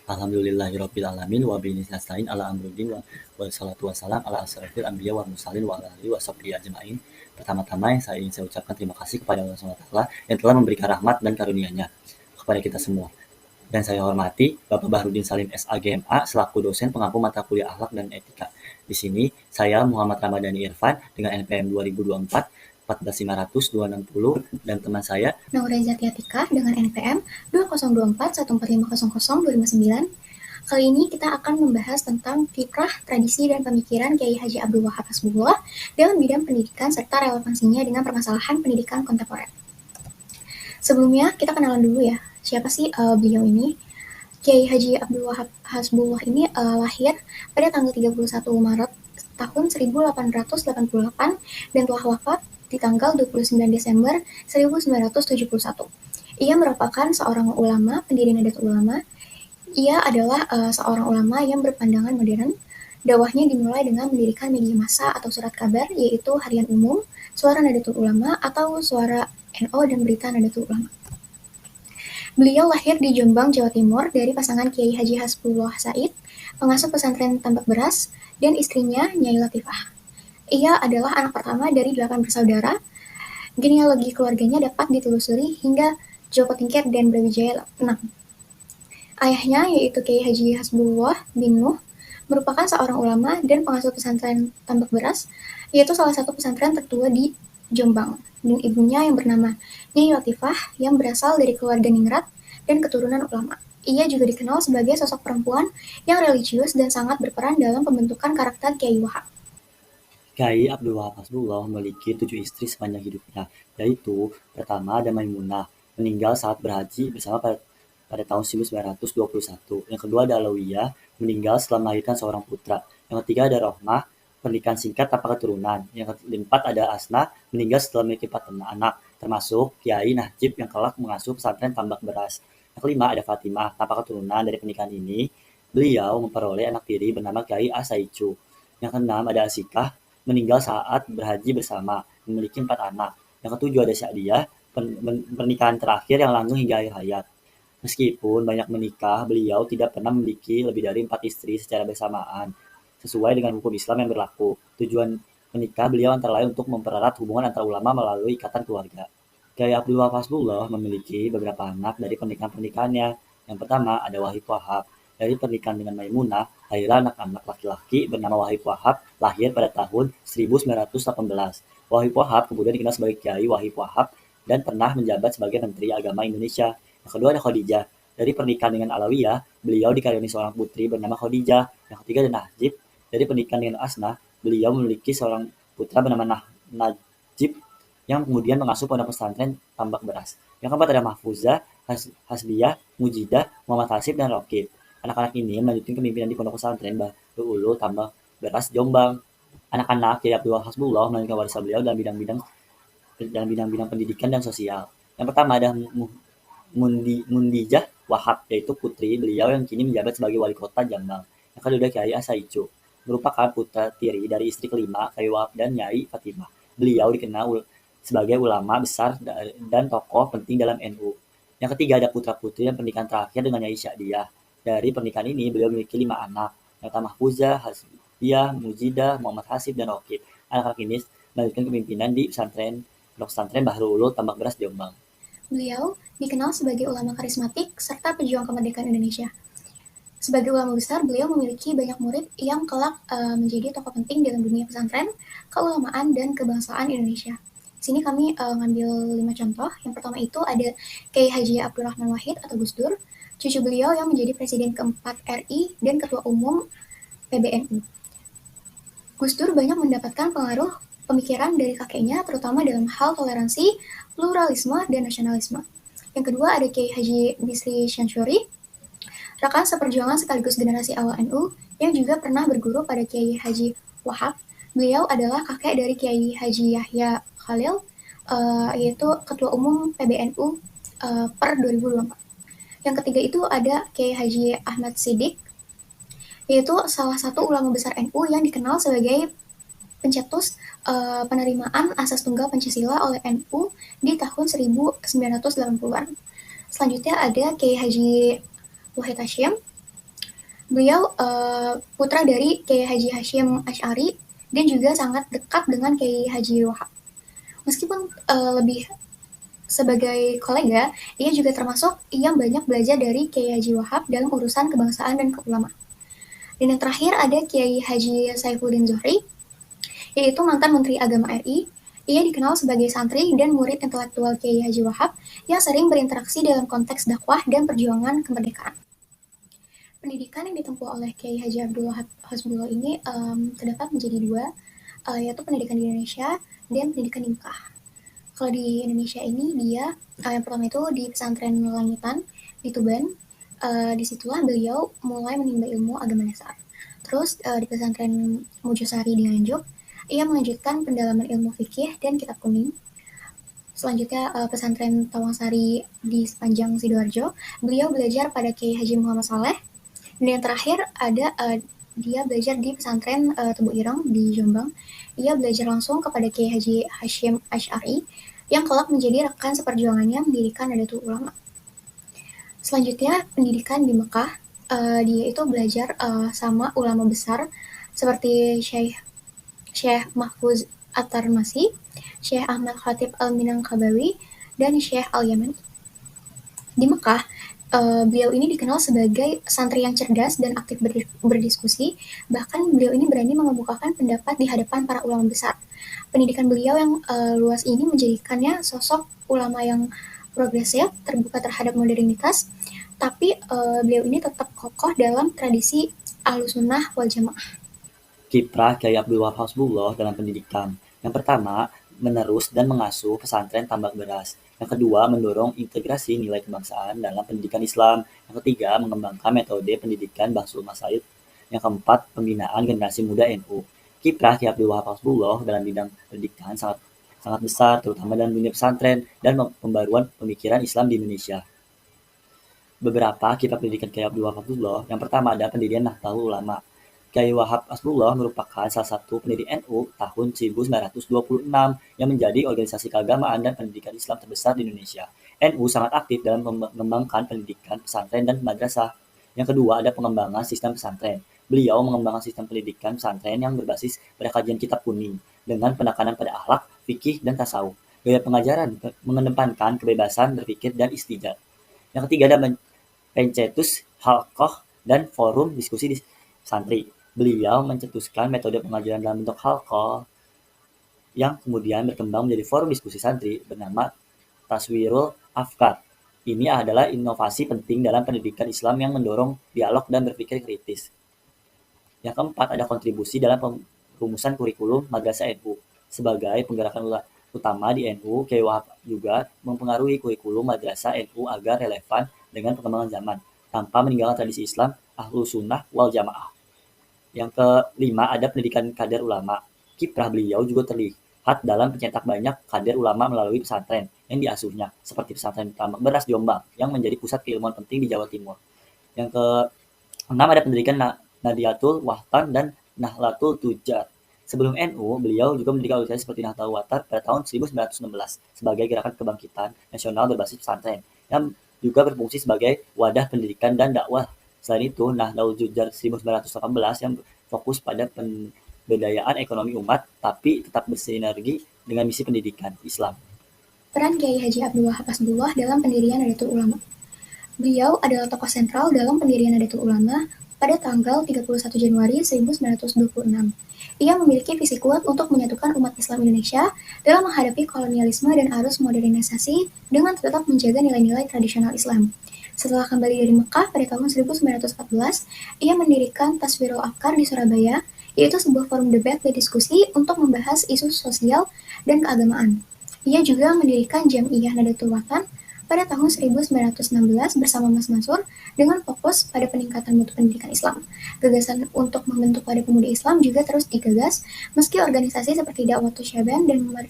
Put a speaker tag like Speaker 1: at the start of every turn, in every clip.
Speaker 1: Alhamdulillahirabbil alamin wa bihi nasta'in ala amruddin wassalatu wassalam ala asyrofil anbiya wal mursalin wa ala alihi washabbihi ajmain. Pertama-tama yang saya ingin saya ucapkan terima kasih kepada Allah Subhanahu wa taala yang telah memberikan rahmat dan karunia-Nya kepada kita semua. Dan saya hormati Bapak Bahrudin Salim SAGMA selaku dosen pengampu mata kuliah akhlak dan etika. Di sini saya Muhammad Ramadhani Irfan dengan NPM 2024 14500 dan teman saya
Speaker 2: Naureza Tiatika dengan NPM 2024 14500 Kali ini kita akan membahas tentang fikrah, tradisi, dan pemikiran Kiai Haji Abdul Wahab Hasbullah dalam bidang pendidikan serta relevansinya dengan permasalahan pendidikan kontemporer. Sebelumnya kita kenalan dulu ya, siapa sih beliau ini? Kiai Haji Abdul Wahab Hasbullah ini lahir pada tanggal 31 Maret tahun 1888 dan telah wafat di tanggal 29 Desember 1971. Ia merupakan seorang ulama, pendiri Nahdlatul Ulama. Ia adalah seorang ulama yang berpandangan modern. Dakwahnya dimulai dengan mendirikan media massa atau surat kabar, yaitu Harian Umum, Suara Nahdlatul Ulama atau Suara NO dan Berita Nahdlatul Ulama. Beliau lahir di Jombang, Jawa Timur dari pasangan Kiai Haji Hasbullah Said, pengasuh pesantren Tambak Beras, dan istrinya Nyai Latifah. Ia adalah anak pertama dari 8 bersaudara. Genealogi keluarganya dapat ditelusuri hingga Joko Tingkir dan Brawijaya 6. Ayahnya, yaitu Kiai Haji Hasbullah bin Nuh, merupakan seorang ulama dan pengasuh pesantren Tambak Beras, yaitu salah satu pesantren tertua di Jombang, dan ibunya yang bernama Nyai Latifah yang berasal dari keluarga ningrat dan keturunan ulama. Ia juga dikenal sebagai sosok perempuan yang religius dan sangat berperan dalam pembentukan karakter Kiai Wahab.
Speaker 1: Kiai Abdul Wahab Hasbullah memiliki 7 istri sepanjang hidupnya, yaitu pertama ada Maimunah, meninggal saat berhaji bersama pada tahun 1921. Yang kedua ada Alawiyah, meninggal setelah melahirkan seorang putra. Yang ketiga ada Rohmah, pernikahan singkat tanpa keturunan. Yang keempat ada Asna, meninggal setelah memiliki 4 anak, termasuk Kiai Najib yang kelak mengasuh pesantren Tambak Beras. Yang kelima ada Fatimah, tanpa keturunan. Dari pernikahan ini, beliau memperoleh anak tiri bernama Kiai Asaicu. Yang keenam ada Asikah, meninggal saat berhaji bersama, memiliki 4 anak. Yang ketujuh ada Syadiah, pernikahan terakhir yang langgeng hingga akhir hayat. Meskipun banyak menikah, beliau tidak pernah memiliki lebih dari 4 istri secara bersamaan, sesuai dengan hukum Islam yang berlaku. Tujuan menikah beliau antara lain untuk mempererat hubungan antar ulama melalui ikatan keluarga. Kiai Abdul Wahab Hasbullah memiliki beberapa anak dari pernikahan-pernikahannya. Yang pertama ada Wahib Wahab. Dari pernikahan dengan Maimunah, lahirlah anak-anak laki-laki bernama Wahib Wahab, lahir pada tahun 1918. Wahib Wahab kemudian dikenal sebagai Kiai Wahib Wahab dan pernah menjabat sebagai Menteri Agama Indonesia. Yang kedua ada Khadijah. Dari pernikahan dengan Alawiyah, beliau dikaruniai seorang putri bernama Khadijah. Yang ketiga ada Najib. Dari pernikahan dengan Asna, beliau memiliki seorang putra bernama Najib yang kemudian mengasuh pondok pesantren Tambak Beras. Yang keempat ada Mahfuzah, Hasbiyah, Mujidah, Muhammad Hasib, dan Rokib. Anak-anak ini melanjutkan kepemimpinan di pondok pesantren Bahru Ulu, Tambak Beras, Jombang. Anak-anak Kiai Abdul Wahab Hasbullah melanjutkan warisan beliau dalam bidang pendidikan dan sosial. Yang pertama ada Mundijah Wahab, yaitu putri beliau yang kini menjabat sebagai wali kota Jombang. Yang kedua Kiai Asaicu, merupakan putra tiri dari istri kelima Kiai Wahab dan Nyai Fatimah. Beliau dikenal sebagai ulama besar dan tokoh penting dalam NU. Yang ketiga ada putra-putri dan pernikahan terakhir dengan Nyai Syadiah. Dari pernikahan ini beliau memiliki 5 anak. Yang pertama Mahfuzah, Hasbiyah, Mujidah, Muhammad Hasib, dan Rokib. Anak-anak ini melanjutkan kepemimpinan di pondok pesantren Bahru Ulu, Tambak Beras, Jombang.
Speaker 2: Beliau dikenal sebagai ulama karismatik serta pejuang kemerdekaan Indonesia. Sebagai ulama besar, beliau memiliki banyak murid yang kelak menjadi tokoh penting dalam dunia pesantren, keulamaan, dan kebangsaan Indonesia. Di sini kami ngambil 5 contoh. Yang pertama itu ada Kiai Haji Abdurrahman Wahid atau Gus Dur, cucu beliau yang menjadi Presiden keempat RI dan Ketua Umum PBNU. Gus Dur banyak mendapatkan pengaruh pemikiran dari kakeknya, terutama dalam hal toleransi, pluralisme, dan nasionalisme. Yang kedua ada Kiai Haji Bisri Syansuri, rekan seperjuangan sekaligus generasi awal NU, yang juga pernah berguru pada Kiai Haji Wahab. Beliau adalah kakek dari Kiai Haji Yahya Khalil, yaitu Ketua Umum PBNU per 2024. Yang ketiga itu ada Kiai Haji Ahmad Siddiq, yaitu salah satu ulama besar NU yang dikenal sebagai pencetus penerimaan asas tunggal Pancasila oleh NU di tahun 1980-an. Selanjutnya ada Kiai Haji Wahid Hasyim, Beliau putra dari Kiai Haji Hashim Asy'ari dan juga sangat dekat dengan Kiai Haji Wahab. Meskipun lebih sebagai kolega, ia juga termasuk yang banyak belajar dari Kiai Haji Wahab dalam urusan kebangsaan dan keulamaan. Dan yang terakhir ada Kiai Haji Saifuddin Zuhri, yaitu mantan Menteri Agama RI. Ia dikenal sebagai santri dan murid intelektual Kiai Haji Wahab yang sering berinteraksi dalam konteks dakwah dan perjuangan kemerdekaan. Pendidikan yang ditempuh oleh Kiai Haji Abdul Wahab Hasbullah ini terdapat menjadi dua, yaitu pendidikan di Indonesia dan pendidikan di Mekah. Kalau di Indonesia ini dia yang pertama itu di pesantren Langitan di Tuban. Disitulah beliau mulai menimba ilmu agama dasar. Terus di pesantren Mujosari di Nganjuk, ia melanjutkan pendalaman ilmu fikih dan kitab kuning. Selanjutnya pesantren Tawangsari di sepanjang Sidoarjo, beliau belajar pada Kiai Haji Muhammad Saleh. Dan yang terakhir ada dia belajar di pesantren Tebu Ireng di Jombang. Ia belajar langsung kepada Kiai Haji Hashim Asy'ari yang kelak menjadi rekan seperjuangannya mendirikan Nadatul Ulama. Selanjutnya pendidikan di Mekah, dia itu belajar sama ulama besar seperti Syekh Mahfuz At-Tarmasi, Syekh Ahmad Khatib Al-Minangkabawi, dan Syekh Al-Yamani. Di Mekah, beliau ini dikenal sebagai santri yang cerdas dan aktif berdiskusi, bahkan beliau ini berani mengemukakan pendapat di hadapan para ulama besar. Pendidikan beliau yang luas ini menjadikannya sosok ulama yang progresif, terbuka terhadap modernitas, tapi beliau ini tetap kokoh dalam tradisi Ahlussunnah wal Jamaah.
Speaker 1: Kiprah Kiai Abdul Wahab Hasbullah dalam pendidikan. Yang pertama, menerus dan mengasuh pesantren tambak beras. Yang kedua, mendorong integrasi nilai kebangsaan dalam pendidikan Islam. Yang ketiga, mengembangkan metode pendidikan Ba'sul Masail. Yang keempat, pembinaan generasi muda NU. Kiprah Kiai Abdul Wahab Hasbullah dalam bidang pendidikan sangat besar, terutama dalam dunia pesantren dan pembaruan pemikiran Islam di Indonesia. Beberapa kiprah pendidikan Kiai Abdul Wahab Hasbullah. Yang pertama ada pendirian Nahdlatul Ulama. Kiai Wahab Hasbullah merupakan salah satu pendiri NU tahun 1926 yang menjadi organisasi keagamaan dan pendidikan Islam terbesar di Indonesia. NU sangat aktif dalam mengembangkan pendidikan pesantren dan madrasah. Yang kedua ada pengembangan sistem pesantren. Beliau mengembangkan sistem pendidikan pesantren yang berbasis pada kajian kitab kuning dengan penekanan pada akhlak, fikih, dan tasawuf. Gaya pengajaran mengedepankan kebebasan berpikir dan istijab. Yang ketiga ada pencetus, halqah, dan forum diskusi di santri. Beliau mencetuskan metode pengajaran dalam bentuk halqah yang kemudian berkembang menjadi forum diskusi santri bernama Taswirul Afkar. Ini adalah inovasi penting dalam pendidikan Islam yang mendorong dialog dan berpikir kritis. Yang keempat ada kontribusi dalam perumusan kurikulum Madrasah NU. Sebagai penggerakan utama di NU, Kiai Wahab juga mempengaruhi kurikulum Madrasah NU agar relevan dengan perkembangan zaman, tanpa meninggalkan tradisi Islam Ahlussunnah wal Jamaah. Yang kelima ada pendidikan kader ulama. Kiprah beliau juga terlihat dalam mencetak banyak kader ulama melalui pesantren yang diasuhnya, seperti pesantren Tambak Beras Jombang yang menjadi pusat keilmuan penting di Jawa Timur. Yang keenam ada pendidikan Nadiyatul Wahtan dan Nahlatul Tujar. Sebelum NU, beliau juga mendirikan organisasi seperti Nahdlatul Wathar pada tahun 1916 sebagai gerakan kebangkitan nasional berbasis pesantren yang juga berfungsi sebagai wadah pendidikan dan dakwah. Selain itu, Nahdlatul Tujar 1918 yang fokus pada pemberdayaan ekonomi umat, tapi tetap bersinergi dengan misi pendidikan Islam.
Speaker 2: Peran Kiai Haji Abdul Wahab Hasbullah dalam pendirian Nadatul Ulama. Beliau adalah tokoh sentral dalam pendirian Nadatul Ulama pada tanggal 31 Januari 1926. Ia memiliki visi kuat untuk menyatukan umat Islam Indonesia dalam menghadapi kolonialisme dan arus modernisasi dengan tetap menjaga nilai-nilai tradisional Islam. Setelah kembali dari Mekah pada tahun 1914, ia mendirikan Taswirul Afkar di Surabaya, yaitu sebuah forum debat dan diskusi untuk membahas isu sosial dan keagamaan. Ia juga mendirikan Jam'iyah Nadatul Watan pada tahun 1916 bersama Mas Mansur dengan fokus pada peningkatan mutu pendidikan Islam. Gagasan untuk membentuk Wadah Pemuda Islam juga terus digagas, meski organisasi seperti Dakwatul Syaban dan Muhammad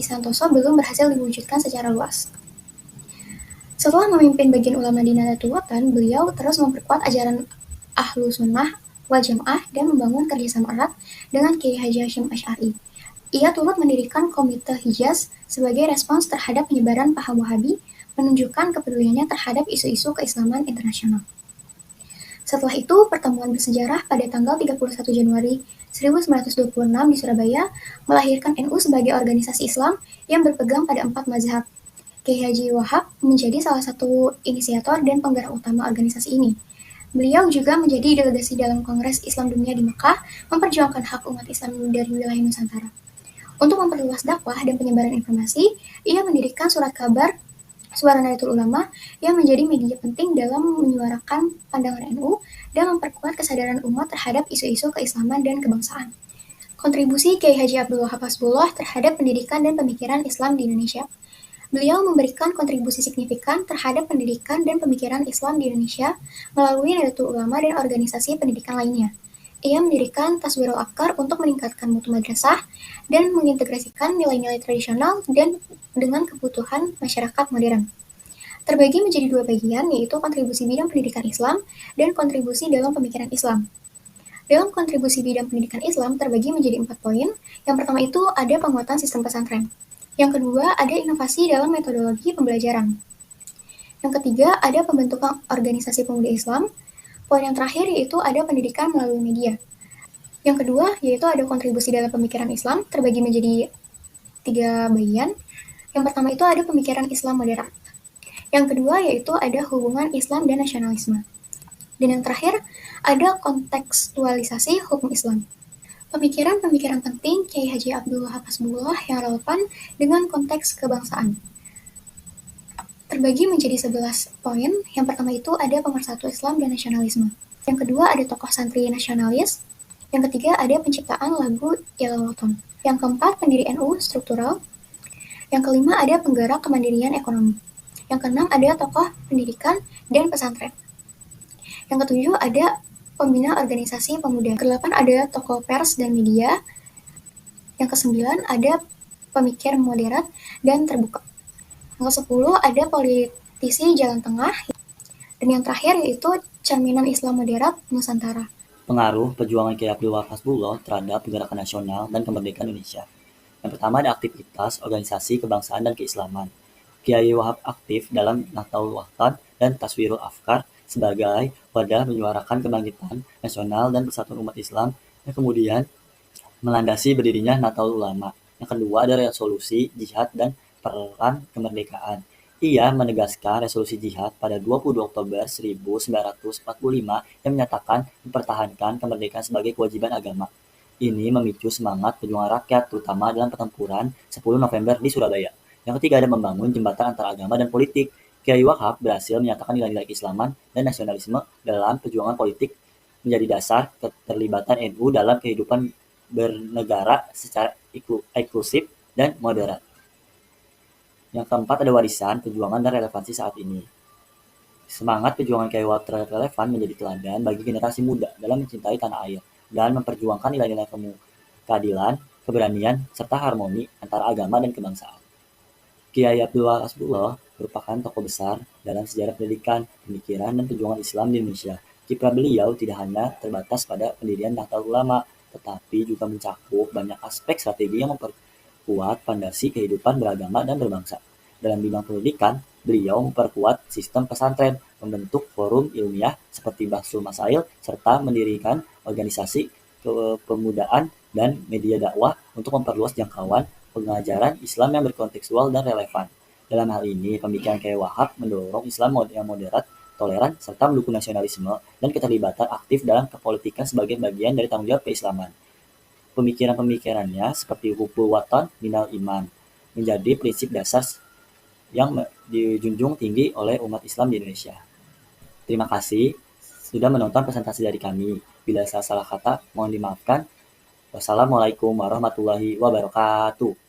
Speaker 2: Santoso belum berhasil diwujudkan secara luas. Setelah memimpin bagian ulama di Nadatul Watan, beliau terus memperkuat ajaran Ahlussunnah wal Jamaah dan membangun kerjasama erat dengan Kiai Haji Hashim Asy'ari. Ia turut mendirikan Komite Hijaz sebagai respons terhadap penyebaran paham Wahabi, menunjukkan kepeduliannya terhadap isu-isu keislaman internasional. Setelah itu, pertemuan bersejarah pada tanggal 31 Januari 1926 di Surabaya melahirkan NU sebagai organisasi Islam yang berpegang pada 4 mazhab. Kiai Haji Wahab menjadi salah satu inisiator dan penggerak utama organisasi ini. Beliau juga menjadi delegasi dalam Kongres Islam Dunia di Mekah, memperjuangkan hak umat Islam dari wilayah Nusantara. Untuk memperluas dakwah dan penyebaran informasi, ia mendirikan surat kabar Suara Nahdlatul Ulama yang menjadi media penting dalam menyuarakan pandangan NU dan memperkuat kesadaran umat terhadap isu-isu keislaman dan kebangsaan. Kontribusi Kiai Haji Abdul Wahab Hasbullah terhadap pendidikan dan pemikiran Islam di Indonesia. Beliau memberikan kontribusi signifikan terhadap pendidikan dan pemikiran Islam di Indonesia melalui Nahdlatul Ulama dan organisasi pendidikan lainnya. Ia mendirikan Taswirul Afkar untuk meningkatkan mutu madrasah dan mengintegrasikan nilai-nilai tradisional dan dengan kebutuhan masyarakat modern. Terbagi menjadi 2 bagian, yaitu kontribusi bidang pendidikan Islam dan kontribusi dalam pemikiran Islam. Dalam kontribusi bidang pendidikan Islam terbagi menjadi 4 poin. Yang pertama itu ada penguatan sistem pesantren. Yang kedua ada inovasi dalam metodologi pembelajaran. Yang ketiga ada pembentukan organisasi pemuda Islam. Poin yang terakhir yaitu ada pendidikan melalui media. Yang kedua yaitu ada kontribusi dalam pemikiran Islam terbagi menjadi 3 bagian. Yang pertama itu ada pemikiran Islam moderat. Yang kedua yaitu ada hubungan Islam dan nasionalisme. Dan yang terakhir ada kontekstualisasi hukum Islam. Pemikiran-pemikiran penting Kiai Haji Abdul Wahab Hasbullah yang relevan dengan konteks kebangsaan. Terbagi menjadi 11 poin. Yang pertama itu ada pemersatu Islam dan nasionalisme. Yang kedua ada tokoh santri nasionalis. Yang ketiga ada penciptaan lagu Ilal Waton. Yang keempat pendiri NU struktural. Yang kelima ada penggerak kemandirian ekonomi. Yang keenam ada tokoh pendidikan dan pesantren. Yang ketujuh ada pembina organisasi pemuda. Yang kedelapan ada tokoh pers dan media. Yang kesembilan ada pemikir moderat dan terbuka. Yang ke-10 ada politisi jalan tengah. Dan yang terakhir yaitu cerminan Islam moderat Nusantara.
Speaker 1: Pengaruh perjuangan Kiai Abdul Wahab Hasbullah terhadap pergerakan nasional dan kemerdekaan Indonesia. Yang pertama ada aktivitas organisasi kebangsaan dan keislaman. Kiai Wahab aktif dalam Nahdlatul Watan dan Taswirul Afkar sebagai wadah menyuarakan kebangkitan nasional dan persatuan umat Islam yang kemudian melandasi berdirinya Nahdlatul Ulama. Yang kedua ada resolusi jihad dan peran kemerdekaan. Ia menegaskan resolusi jihad pada 22 Oktober 1945 yang menyatakan mempertahankan kemerdekaan sebagai kewajiban agama. Ini memicu semangat perjuangan rakyat, terutama dalam pertempuran 10 November di Surabaya. Yang ketiga ada membangun jembatan antara agama dan politik. Kiai Wahab berhasil menyatakan nilai-nilai keislaman dan nasionalisme dalam perjuangan politik menjadi dasar keterlibatan NU dalam kehidupan bernegara secara inklusif dan moderat. Yang keempat ada warisan, perjuangan dan relevansi saat ini. Semangat perjuangan Kiai Wahab terhadap relevan menjadi teladan bagi generasi muda dalam mencintai tanah air dan memperjuangkan nilai-nilai keadilan, keberanian, serta harmoni antara agama dan kebangsaan. Kiai Abdul Wahab Hasbullah merupakan tokoh besar dalam sejarah pendidikan, pemikiran, dan perjuangan Islam di Indonesia. Kiprah beliau tidak hanya terbatas pada pendirian Nahdlatul Ulama, tetapi juga mencakup banyak aspek strategi yang memperkuat fondasi kehidupan beragama dan berbangsa. Dalam bidang pendidikan, beliau memperkuat sistem pesantren, membentuk forum ilmiah seperti Bahsul Masail, serta mendirikan organisasi kepemudaan dan media dakwah untuk memperluas jangkauan pengajaran Islam yang berkontekstual dan relevan. Dalam hal ini, pemikiran Kiai Wahab mendorong Islam yang moderat, toleran, serta mendukung nasionalisme dan keterlibatan aktif dalam kepolitikan sebagai bagian dari tanggung jawab keislaman. Pemikiran-pemikirannya seperti hubul watan minal iman menjadi prinsip dasar yang dijunjung tinggi oleh umat Islam di Indonesia. Terima kasih sudah menonton presentasi dari kami. Bila salah kata, mohon dimaafkan. Wassalamualaikum warahmatullahi wabarakatuh.